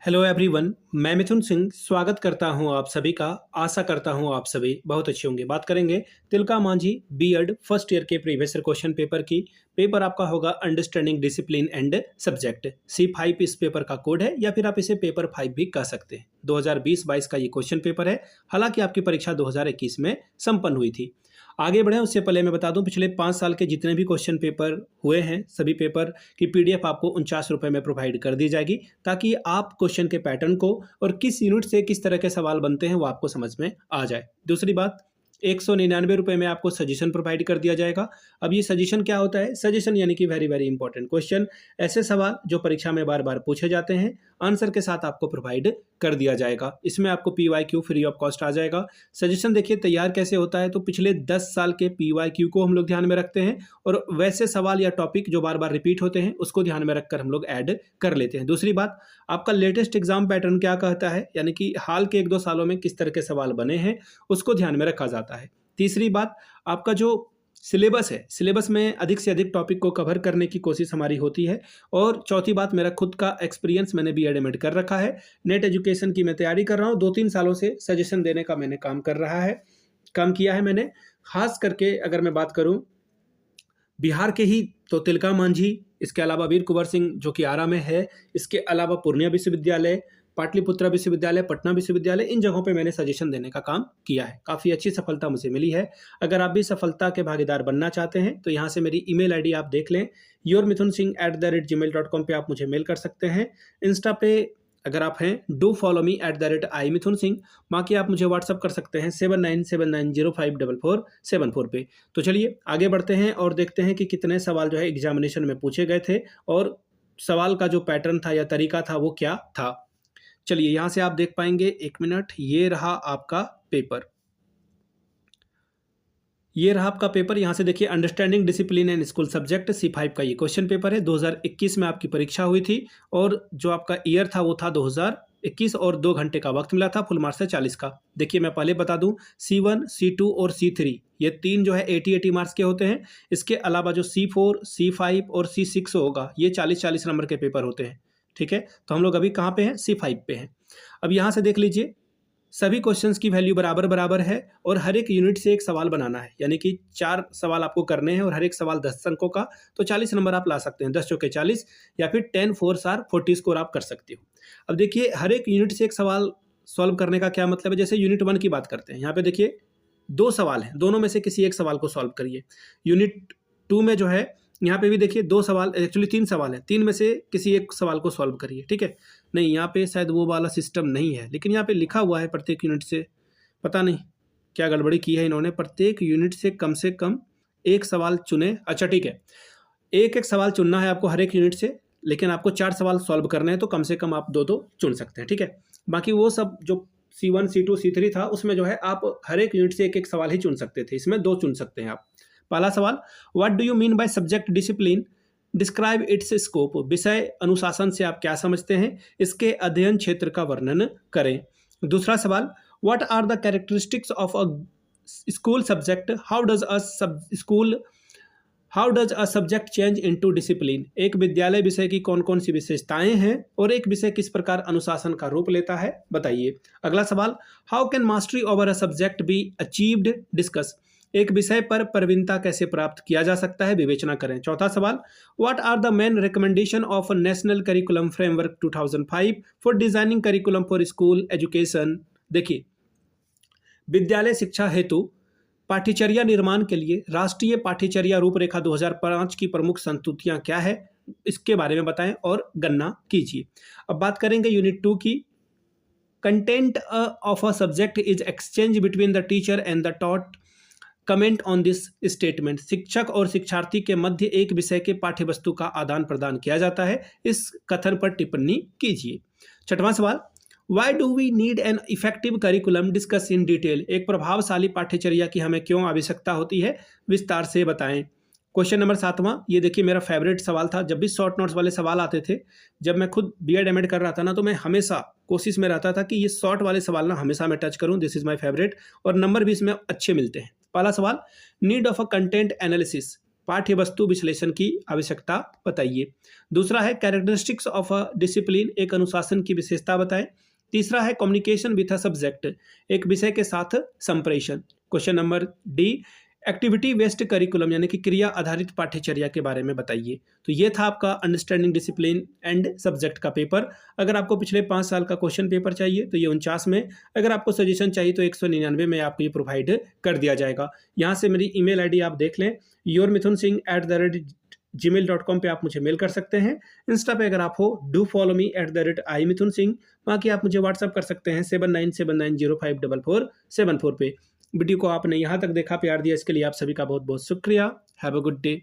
Hello everyone, मैं मिथुन सिंह स्वागत करता हूं आप सभी का। आशा करता हूं आप सभी बहुत अच्छे होंगे। बात करेंगे Tilka Manjhi BEd first year के प्रीवियस ईयर क्वेश्चन पेपर की। पेपर आपका होगा understanding discipline and subject. C5 इस पेपर का कोड है या फिर आप इसे पेपर 5 भी कह सकते हैं। 2020-22 का ये क्वेश्चन पेपर है। हालांकि आपकी परीक्षा 2021 में संपन्न हुई थी। आगे बढ़े उससे पहले मैं बता दूं, पिछले 5 साल के जितने भी क्वेश्चन पेपर हुए हैं सभी पेपर की PDF आपको 49 रुपये में प्रोवाइड कर दी जाएगी, ताकि आप क्वेश्चन के पैटर्न को और किस यूनिट से किस तरह के सवाल बनते हैं वो आपको समझ में आ जाए। दूसरी बात, 199 रुपये में आपको सजेशन प्रोवाइड कर दिया जाएगा। अब ये सजेशन क्या होता है? सजेशन यानी कि वेरी वेरी इंपॉर्टेंट क्वेश्चन, ऐसे सवाल जो परीक्षा में बार बार पूछे जाते हैं, आंसर के साथ आपको प्रोवाइड कर दिया जाएगा। इसमें आपको PYQ फ्री ऑफ कॉस्ट आ जाएगा। सजेशन देखिए तैयार कैसे होता है, तो पिछले 10 साल के PYQ को हम लोग ध्यान में रखते हैं और वैसे सवाल या टॉपिक जो बार बार रिपीट होते हैं उसको ध्यान में रखकर हम लोग ऐड कर लेते हैं। दूसरी बात, आपका लेटेस्ट एग्जाम पैटर्न क्या कहता है, यानी कि हाल के 1-2 सालों में किस तरह के सवाल बने हैं उसको ध्यान में रखा जाता है। तीसरी बात, आपका जो सिलेबस है, सिलेबस में अधिक से अधिक टॉपिक को कवर करने की कोशिश हमारी होती है। और चौथी बात, मेरा खुद का एक्सपीरियंस, मैंने BEd एमएड कर रखा है। नेट एजुकेशन की मैं तैयारी कर रहा हूँ। 2-3 सालों से सजेशन देने का मैंने काम किया है मैंने। खास करके अगर मैं बात करूँ बिहार के ही, तो तिलका मांझी, इसके अलावा वीर कुंवर सिंह जो कि आरा में है, इसके अलावा पूर्णिया विश्वविद्यालय, पाटलिपुत्रा विश्वविद्यालय, पटना विश्वविद्यालय, इन जगहों पे मैंने सजेशन देने का काम किया है। काफ़ी अच्छी सफलता मुझे मिली है। अगर आप भी सफलता के भागीदार बनना चाहते हैं तो यहाँ से मेरी ईमेल आईडी आप देख लें, yourmithunsinh@gmail.com पे आप मुझे मेल कर सकते हैं। इंस्टा पे अगर आप हैं, डू फॉलो मी @iMithunSingh। बाकी आप मुझे व्हाट्सअप कर सकते हैं 7979054474 पे। तो चलिए आगे बढ़ते हैं और देखते हैं कि कितने सवाल जो है एग्जामिनेशन में पूछे गए थे और सवाल का जो पैटर्न था या तरीका था वो क्या था। चलिए यहाँ से आप देख पाएंगे, 1 मिनट, ये रहा आपका पेपर। यहाँ से देखिए, understanding discipline and school subject C5 का ये क्वेश्चन पेपर है। 2021 में आपकी परीक्षा हुई थी और जो आपका ईयर था वो था 2021 और 2 घंटे का वक्त मिला था। फुल मार्क्स है 40 का। देखिए मैं पहले बता दूं, C1, C2 और C3 ये 3 जो है 80 मार्क्स के होते हैं। इसके अलावा जो C4, C5 और C6 होगा ये 40 नंबर के पेपर होते हैं। ठीक है, तो हम लोग अभी कहाँ पे हैं? C5 पे हैं। अब यहाँ से देख लीजिए, सभी क्वेश्चंस की वैल्यू बराबर है और हर एक यूनिट से एक सवाल बनाना है, यानी कि 4 सवाल आपको करने हैं और हर एक सवाल 10 अंकों का, तो 40 नंबर आप ला सकते हैं। 10 चौके 40 या फिर 10 4 40 स्कोर आप कर सकते हो। अब देखिए, हर एक यूनिट से एक सवाल सॉल्व करने का क्या मतलब है। जैसे यूनिट 1 की बात करते हैं, यहाँ पे देखिए 2 सवाल हैं, दोनों में से किसी एक सवाल को सॉल्व करिए। यूनिट 2 में जो है, यहाँ पे भी देखिए 2 सवाल, एक्चुअली 3 सवाल हैं, 3 में से किसी एक सवाल को सॉल्व करिए। ठीक है, नहीं यहाँ पे शायद वो वाला सिस्टम नहीं है, लेकिन यहाँ पे लिखा हुआ है प्रत्येक यूनिट से, पता नहीं क्या गड़बड़ी की है इन्होंने। प्रत्येक यूनिट से कम एक सवाल चुने। अच्छा ठीक है, एक सवाल चुनना है आपको हर एक यूनिट से, लेकिन आपको 4 सवाल सॉल्व करने हैं, तो कम से कम आप 2-2 चुन सकते हैं। ठीक है, बाकी वो सब जो C1, C2, C3 था उसमें जो है आप हर एक यूनिट से एक सवाल ही चुन सकते थे, इसमें 2 चुन सकते हैं आप। पहला सवाल, what do you mean by subject discipline, describe it's scope. विषय अनुशासन से आप क्या समझते हैं, इसके अध्ययन क्षेत्र का वर्णन करें। दूसरा सवाल, what are the characteristics of a school subject, how does a subject change into discipline. एक विद्यालय विषय की कौन कौन सी विशेषताएं हैं और एक विषय किस प्रकार अनुशासन का रूप लेता है, बताइए। अगला सवाल, how can mastery over a subject be achieved, discuss. एक विषय पर प्रवीणता कैसे प्राप्त किया जा सकता है, विवेचना करें। चौथा सवाल, what are the main recommendation of National Curriculum Framework 2005 for designing curriculum for school education. देखिए, विद्यालय शिक्षा हेतु पाठ्यचर्या निर्माण के लिए राष्ट्रीय पाठ्यचर्या रूपरेखा 2005 की प्रमुख संस्तुतियां क्या है, इसके बारे में बताएं और गणना कीजिए। अब बात करेंगे यूनिट 2 की। Content of a subject is exchange between the teacher and the taught, comment on this statement. शिक्षक और शिक्षार्थी के मध्य एक विषय के पाठ्य वस्तु का आदान प्रदान किया जाता है, इस कथन पर टिप्पणी कीजिए। छठवां सवाल, why do we need an effective curriculum, discuss in detail. एक प्रभावशाली पाठ्यचर्या की हमें क्यों आवश्यकता होती है, विस्तार से बताएं। क्वेश्चन नंबर 7वां, ये देखिए मेरा फेवरेट सवाल था। जब भी शॉर्ट नोट्स वाले सवाल आते थे, जब मैं खुद BEd एमएड कर रहा था ना, तो मैं हमेशा कोशिश में रहता था कि ये शॉर्ट वाले सवाल ना हमेशा मैं टच करूं। दिस इज माय फेवरेट, और नंबर भी इसमें अच्छे मिलते हैं। पहला सवाल, need of a content analysis. पाठ्य वस्तु विश्लेषण की आवश्यकता बताइए। दूसरा है कैरेक्टरिस्टिक्स ऑफ अ डिसिप्लिन, एक अनुशासन की विशेषता बताएं। तीसरा है कम्युनिकेशन विथ अ सब्जेक्ट, एक विषय के साथ संप्रेषण। Question number D, activity based curriculum यानी कि क्रिया आधारित पाठ्यचर्या के बारे में बताइए। तो ये था आपका अंडरस्टैंडिंग डिसिप्लिन एंड सब्जेक्ट का पेपर। अगर आपको पिछले 5 साल का क्वेश्चन पेपर चाहिए तो ये 49 में, अगर आपको सजेशन चाहिए तो 199 में आपको ये प्रोवाइड कर दिया जाएगा। यहाँ से मेरी ईमेल आईडी आप देख लें, yourmithunsingh@gmail.com पे आप मुझे मेल कर सकते हैं। इंस्टा पे अगर आप हो डू फॉलो मी @imithunsingh, बाकी आप मुझे व्हाट्सअप कर सकते हैं 7979054474 पे। वीडियो को आपने यहाँ तक देखा, प्यार दिया, इसके लिए आप सभी का बहुत बहुत शुक्रिया। Have a good day.